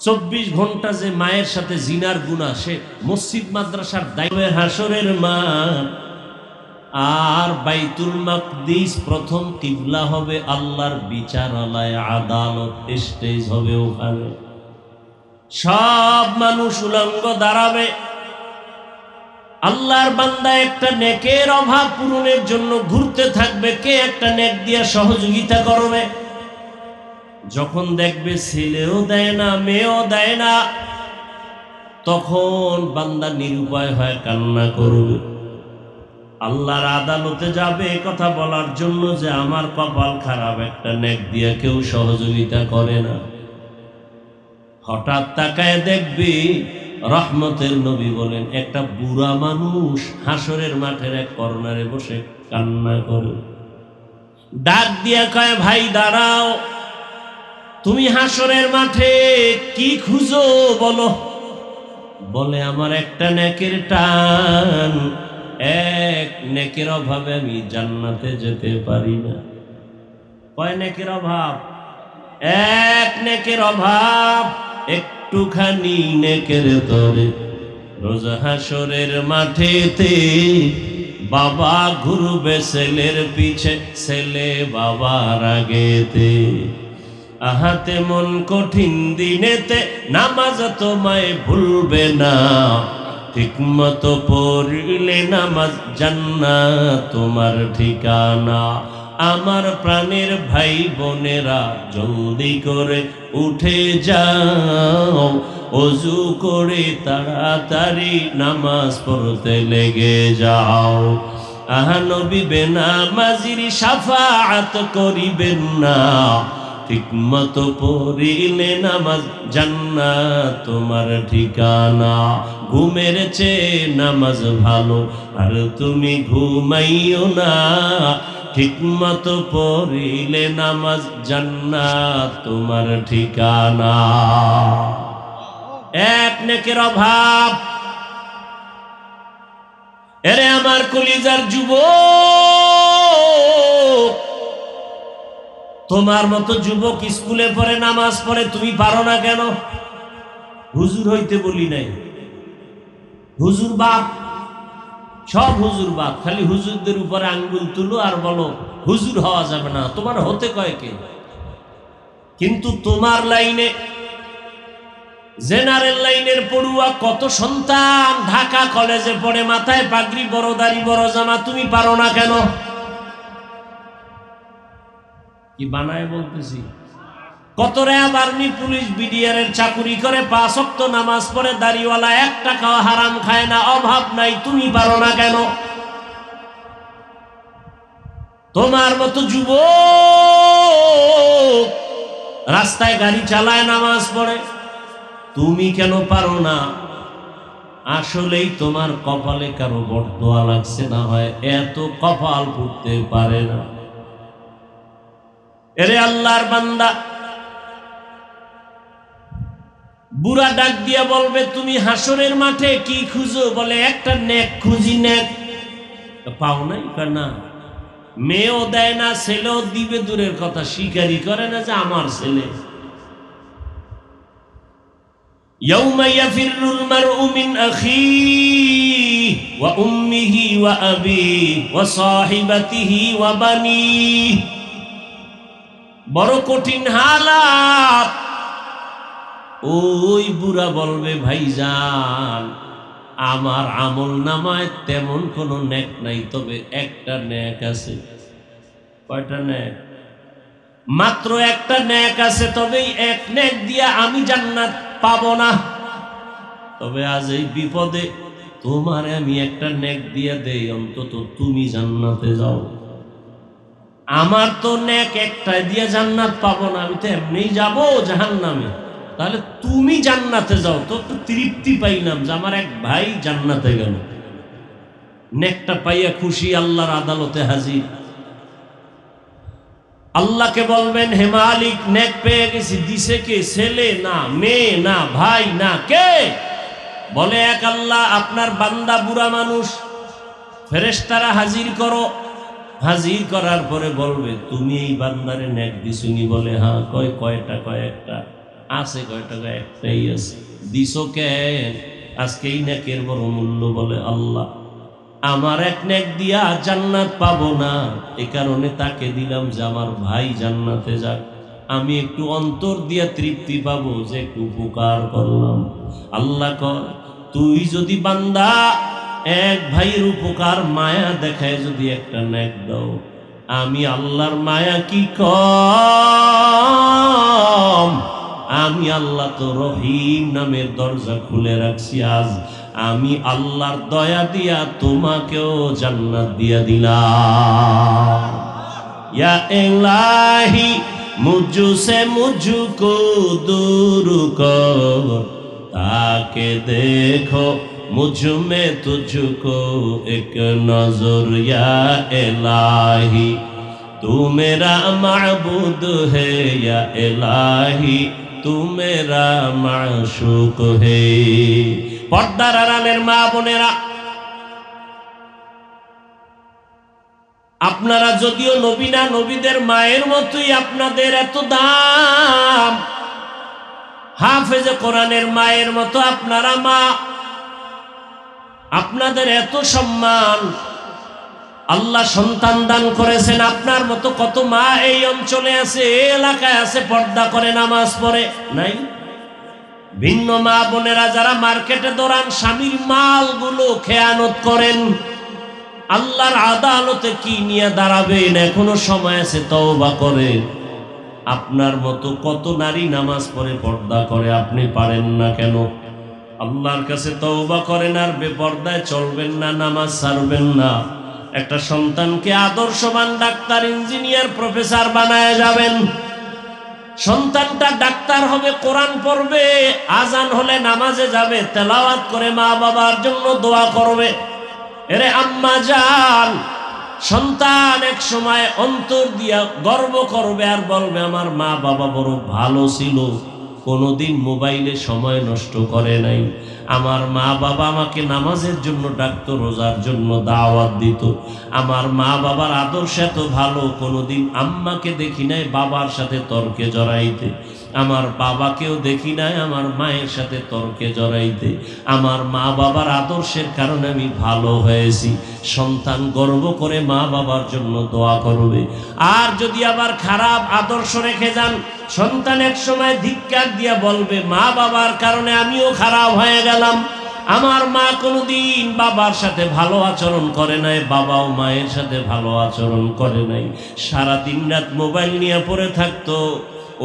24 ঘন্টা যে মায়ের সাথে জিনার গুনাহ, সে মসজিদ মাদ্রাসার দায়িত্ব। হাসরের মাঠ আর বাইতুল মাকদিস প্রথম কিবলা হবে, আল্লাহর বিচারালয় আদালত স্টেজ হবে ওখানে। সব মানুষ উলঙ্গ দাঁড়াবে। আল্লাহর বান্দা একটা নেকের অভাব পূরণের জন্য ঘুরতে থাকবে, কে একটা নেক দিয়ে সহযোগিতা করবে। যখন দেখবে ছেলেও দেয় না, মেয়েও দেয় না, তখন বান্দা নিরুপায় হয়ে কান্না করবে। আল্লাহর আদালতে যাবে কথা বলার জন্য যে আমার কপাল খারাপ, একটা নেক দিয়ে কেউ সহযোগিতা করে না। হঠাৎ তাকায় দেখবি রহমতের নবী বলেন একটা বুড়া মানুষ হাসরের মাঠের এক কর্নারে বসে কান্না করে। ডাক দিয়া কয়, ভাই দাঁড়াও, তুমি হাসরের মাঠে কি খুঁজো বলো। বলে, আমার একটা নেকের টান, এক নেকের অভাবে আমি জান্নাতে যেতে পারি না। কয় নেকের অভাব? এক নেকের অভাব। একটুখানি নেকের তরে রোজ হাসরের মাঠেতে বাবা ঘুরবে ছেলের পিছে, ছেলে বাবার আগেতে। আহাতে মন কঠিন দিনেতে নামাজ তোমায় ভুলবে না, ঠিক মতো পড়লে নামাজ জান্নাত তোমার ঠিকানা। আমার প্রাণের ভাই বোনেরা জলদি করে উঠে যাও, ওযু করে তাড়াতাড়ি নামাজ পড়তে লেগে যাও। আহা নবী বেনামাজির শাফাআত করিবেন না, ঠিক মতো পড়িলে নামাজ জান্নাত তোমার ঠিকানা। ঘুমের চেয়ে নামাজ ভালো। আর তুমি ঘুমাইও না, ঠিক মতো পড়িলে নামাজ জান্নাত তোমার ঠিকানা। এক নেকের অভাব। এরে আমার কলিজার যুবক, তোমার মতো যুবক স্কুলে পড়ে নামাজ পড়ে, তুমি পারো না কেন? হুজুর হইতে বলি নাই, হুজুর বাপ, সব হুজুর বাপ। খালি হুজুরদের উপরে আঙ্গুল তুলো আর বলো হুজুর হওয়া যাবে না। তোমার হতে কয়কে? কিন্তু তোমার লাইনে, জেনারেল লাইনের পড়ুয়া কত সন্তান ঢাকা কলেজে পড়ে, মাথায় পাগড়ি, বড় দাড়ি, বড় জামা, তুমি পারো না কেন? কি বানায় বলতেছি? কত র্যাব, আর্মি, পুলিশ, বিডিআর এর চাকুরি করে, 5 ওয়াক্ত নামাজ পড়ে, দাড়িওয়ালা, 1 টাকাও হারাম খায় না, অভাব নাই, তুমি পারো না কেন? তোমার মতো যুবক রাস্তায় গাড়ি চালায়, নামাজ পড়ে, তুমি কেন পারো না? আসলেই তোমার কপালে কারো বরদোয়া লাগছে, না হয় এত কপাল পড়তে পারে না। এরে আল্লাহর বান্দা, বুড়া ডাক দিয়া বলবে, তুমি হাসরের মাঠে কি খুঁজো? বলে একটা নেক খুঁজি। নেক পাও নাই? না, মেয়েও দেয় না, ছেলেও দিবে দূরের কথা, স্বীকারই করে না যে আমার ছেলে। ইয়াউমা ইয়াফিরুল মারউ মিন আখিহি ওয়া উম্মিহি ওয়া আবিহি ওয়া সাহিবাতিহি ওয়া বানিহি। বড় কঠিন হালাত। ওই বুড়া বলবে, ভাইজান আমার আমল নামায় তেমন কোনো নেক নাই, তবে একটা নেক আছে। কয়টা নেক? মাত্র একটা নেক আছে, তবে এক নেক দিয়া আমি জান্নাত পাবো না। তবে আজ এই বিপদে তোমারে আমি একটা নেক দিয়া দেই, অন্তত তুমি জান্নাতে যাও। আমার তো নেক একটা দিয়া জান্নাত পাবো না, আমি তো এমনিই যাবো জাহান্নামে। তাহলে তুমি জান্নাতে যাও, তো একটু তৃপ্তি পাইলাম যে আমার এক ভাই জান্নাতে গেল। নেকটা পাইয়া খুশি, আল্লাহর আদালতে হাজির। আল্লাহকে বলবেন, হে মালিক, নেক পেয়ে গেছি। দিছে কে? ছেলে না, মেয়ে না, ভাই না, কে? বলে এক আল্লাহ, আপনার বান্দা বুড়া মানুষ। ফেরেশতারা হাজির করো। হাজির করার পরে বলবে, তুমি এই বান্দারে নেক দিছুনি? বলে হ্যাঁ। কয়টা? কয়েকটা আছে। কয়টা? একটাই আছে। দিছো কেন? আজকে এই নেকের বড় মূল্য। বলে আল্লাহ, আমার এক নেক দিয়া জান্নাত পাবো না, এ কারণে তাকে দিলাম যে আমার ভাই জান্নাতে যাক, আমি একটু অন্তর দিয়া তৃপ্তি পাবো যে একটু উপকার করলাম। আল্লাহ কয়, তুই যদি বান্দা এক ভাইয়ের উপকার মায়া দেখায় যদি একটা নেক দাও, আমি আল্লাহর মায়া কি কম? আমি আল্লাহ তো রহিম নামের দরজা খুলে রাখছি। আজ আমি আল্লাহর দয়া দিয়া তোমাকেও জান্নাত দিয়া দিলাম। ইয়া ইলাহি মুঝসে মুঝকো दूर कर, ताके देखो मुझ में तुझको एक नजर। या इलाही तू मेरा माबूद है, या इलाही तू मेरा माशूक है। পর্দার আড়ালের মা বোনেরা, আপনারা যদিও নবী না, নবীদের মায়ের মতোই আপনাদের এত দাম। হাফেজে কোরআনের মায়ের মতো আপনারা মা, আপনাদের এত সম্মান। আল্লাহ সন্তান দান করেছেন। আপনার মতো কত মা এই অঞ্চলে আছে, এই এলাকায় আছে, পর্দা করে নামাজ পড়ে নাই? ভিন্ন মা বোনেরা যারা মার্কেটে দৌড়ান, স্বামীর মালগুলো খেয়ানত করেন, আল্লাহর আদালতে কি নিয়ে দাঁড়াবেন? এখনো সময় আছে, তওবা করেন। আপনার মতো কত নারী নামাজ পড়ে, পর্দা করে, আপনি পারেন না কেন? আল্লাহর কাছে তওবা করেন, আর বেপর্দায় চলবেন না, নামাজ ছাড়বেন না। একটা সন্তানকে আদর্শবান ডাক্তার, ইঞ্জিনিয়ার, প্রফেসর বানায় যাবেন। সন্তানটা ডাক্তার হবে, কোরআন পড়বে, আজান হলে নামাজে যাবে, তেলাওয়াত করে মা বাবার জন্য দোয়া করবে। এরে আম্মা জান, সন্তান এক সময় অন্তর দিয়া গর্ব করবে আর বলবে আমার মা বাবা বড় ভালো ছিল, কোনোদিন মোবাইলে সময় নষ্ট করে নাই। আমার মা বাবা আমাকে নামাজের জন্য ডাকতো, রোজার জন্য দাওয়াত দিত। আমার মা বাবার আদর্শ এত ভালো, কোনোদিন আম্মাকে দেখি নাই বাবার সাথে তর্কে জড়াইতে। আমার বাবাকেও দেখি নাই আমার মায়ের সাথে তর্কে জড়াইতে। আমার মা বাবার আদর্শের কারণে আমি ভালো হয়েছি। সন্তান গর্ব করে মা বাবার জন্য দোয়া করবে। আর যদি আবার খারাপ আদর্শ রেখে যান, সন্তান এক সময় ধিক্কার দিয়া বলবে মা বাবার কারণে আমিও খারাপ হয়ে গেলাম। আমার মা কোনোদিন বাবার সাথে ভালো আচরণ করে নাই, বাবাও মায়ের সাথে ভালো আচরণ করে নাই। সারা দিন রাত মোবাইল নিয়ে পড়ে থাকতো।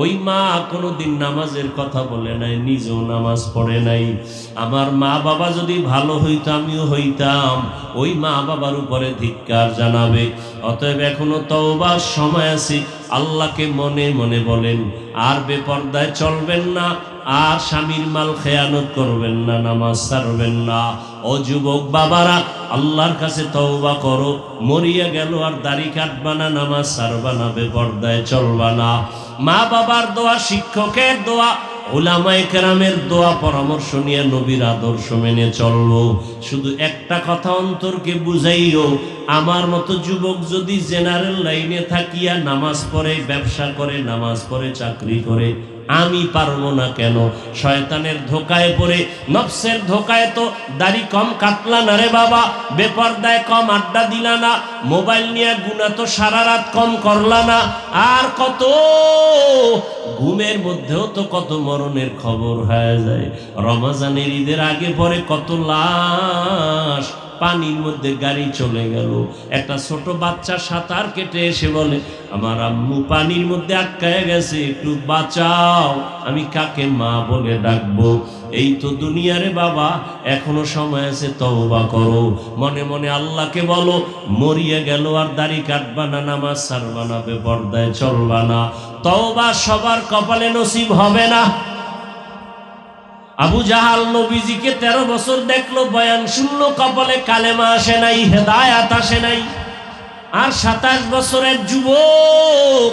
ওই মা কোনোদিন নামাজের কথা বলে নাই, নিজেও নামাজ পড়ে নাই। আমার মা বাবা যদি ভালো হইতো আমিও হইতাম, ওই মা বাবার উপরে ধিক্কার জানাবে। অতএব এখনো তওবার সময় আছে। আল্লাহকে মনে মনে বলেন, আর বেপরদায় চলবেন না, আর স্বামীর মাল খেয়ানত করবেন না, নামাজ ছাড়বেন না। ও যুবক বাবারা, আল্লাহর কাছে তওবা করো। মরিয়া গেল আর দাড়ি কাটবা না, নামাজ ছাড়বা না, বেপরদায় চলবা না। মা বাবার দোয়া, শিক্ষকের দোয়া, উলামায়ে কেরামের দোয়া পরামর্শ নিয়ে নবীর আদর্শ মেনে চলবো। শুধু একটা কথা অন্তরকে বুঝাইও, আমার মতো যুবক যদি জেনারেল লাইনে থাকিয়া নামাজ পড়ে, ব্যবসা করে, নামাজ পড়ে, চাকরি করে, আমি পারবো না কেন? শয়তানের ধোকায় পড়ে, নফসের ধোকায় তো দাড়ি কম কাটলা না রে বাবা, বেপরদায় কম আড্ডা দিলা না, মোবাইল নিয়ে গুনাহ তো সারা রাত কম করলা না, আর কত ঘুমের মধ্যেও তো কত মরণের খবর হয়ে যায়। রমজানের ঈদের আগে পরে কত লাশ পানির মধ্যে গাড়ি চলে গেল। একটা ছোট বাচ্চা সাঁতার কেটে এসে বলে আমার আম্মু পানির মধ্যে আটকায় গেছে, একটু বাঁচাও, আমি কাকে মা বলে ডাকবো? এই তো দুনিয়ারে বাবা, এখনো সময় আছে, তওবা করো। মনে মনে আল্লাহকে বলো, মরিয়া গেল আর দাড়ি কাটবা না, নামাজ ছাড়বা না, বেপরদায় চলবা না। তওবা সবার কপালে নসিব হবে না। আবু জাহাল নবীজিকে 13 বছর দেখলো, বয়ান শুনলো, কপালে কালেমা আসে নাই, হেদায়াত আসে নাই। আর 27 বছরের যুবক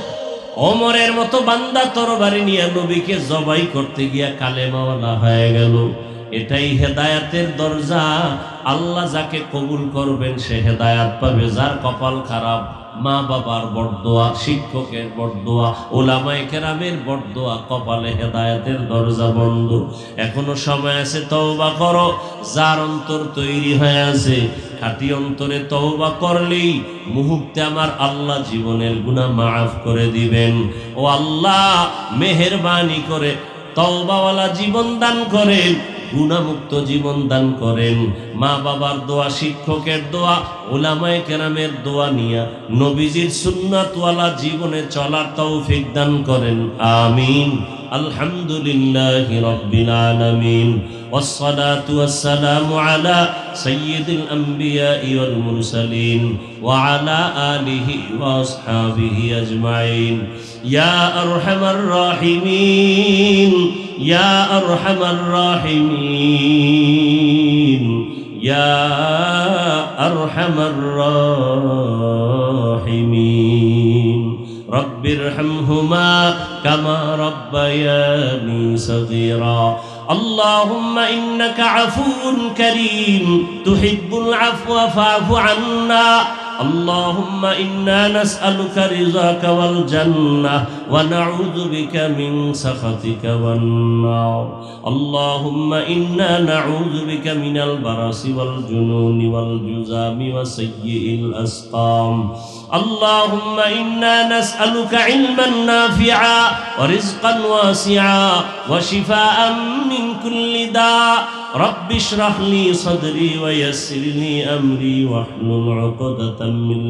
ওমরের মতো বান্দা তরবারি নিয়ে নবীকে জবাই করতে গিয়া কালেমাওয়ালা হয়ে গেল। এটাই হেদায়াতের দরজা। আল্লাহ যাকে কবুল করবেন সে হেদায়াত পাবে। যার কপাল খারাপ, মা বাবার বরদোয়া, শিক্ষকের বরদোয়া, উলামায়ে কেরামের বরদোয়া, কপালে হেদায়েতের দরজা বন্ধ। এখনো সময় আছে, তওবা করো। যার অন্তর তৈরি হয়ে আছে, খাঁটি অন্তরে তওবা করলেই মুহূর্তে আমার আল্লাহ জীবনের গুনাহ মাফ করে দিবেন। ও আল্লাহ মেহেরবানি করে তওবাওয়ালা জীবন দান করেন, গুনাহমুক্ত জীবন দান করেন। মা বাবার দোয়া, শিক্ষকের দোয়া, উলামায়ে কেরামের দোয়া নিয়া নবীজির সুন্নাতওয়ালা জীবনে চলার তৌফিক দান করেন। আমিন। আলহামদুলিল্লাহি রাব্বিল আলামিন। والصلاة والسلام على سيد الأنبياء والمرسلين وعلى آله وأصحابه أجمعين يا أرحم الراحمين يا أرحم الراحمين يا أرحم الراحمين رب ارحمهما كما ربياني صغيرا اللهم إنك عفو كريم تحب العفو فاعف عنا اللهم إنا نسألك رضاك والجنة ونعوذ بك من سخطك والنار اللهم إنا نعوذ بك من البرص والجنون والجذام وسيء الأسقام اللهم إنا نسألك علما نافعا ورزقا واسعا وشفاء من كل داء رب اشرح لي صدري ويسر لي أمري واحلل عقدة من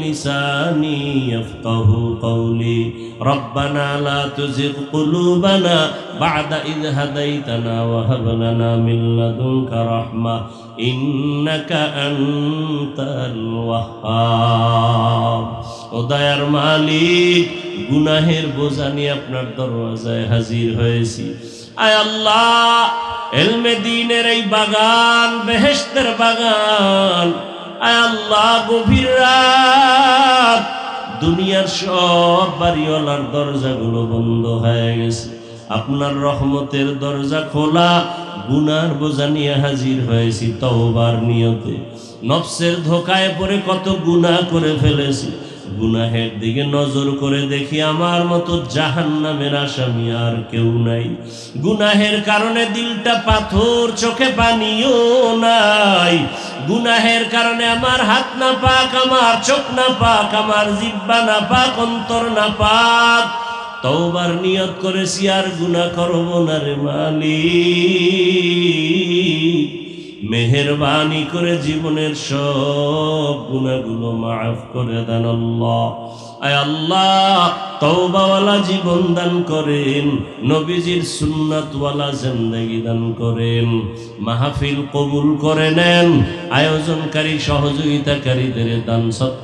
لساني يفقه قولي ربنا لا تزغ قلوبنا بعد إذ هديتنا وهب لنا من لدنك رحمة ইন্নাকা আনতাল ওয়াহ্হাব। ও দয়ার মালিক, গুনাহের বোঝা নিয়ে আপনার দরওয়াজায় হাজির হয়েছি। আয় আল্লাহ, এলমে দ্বীনের এই বাগান, বেহেশতের বাগান, আয় আল্লাহ, গভীর রাত, দুনিয়ার সব বাড়িওয়ালার দরজাগুলো বন্ধ হয়ে গেছে, আপনার রহমতের দরজা খোলা। গুনার বোঝা নিয়ে হাজির হয়েছি তওবার নিয়তে। নফসের ধোকায় পড়ে কত গুনাহ করে ফেলেছি। গুনাহের দিকে নজর করে দেখি আমার মতো জাহান্নামের আসামি আর কেউ নাই। গুনাহের কারণে দিলটা পাথর, চোখে পানিও নাই। গুনাহের কারণে আমার হাত না পাক, আমার চোখ না পাক, আমার জিহ্বা না পাক, অন্তর না পাক। তওবার নিয়ত করেছি আর গুনাহ করব না রে মালিক। মেহেরবানি করে জীবনের সব গুনাহগুলো মাফ করে দেন আল্লাহ। আয় আল্লাহ, তওবাওয়ালা জীবন দান করেন, নবীজির সুন্নাতওয়ালা জিন্দেগি দান করেন। মাহফিল কবুল করে নেন, আয়োজনকারী সহযোগিতাকারীদের দান সত্য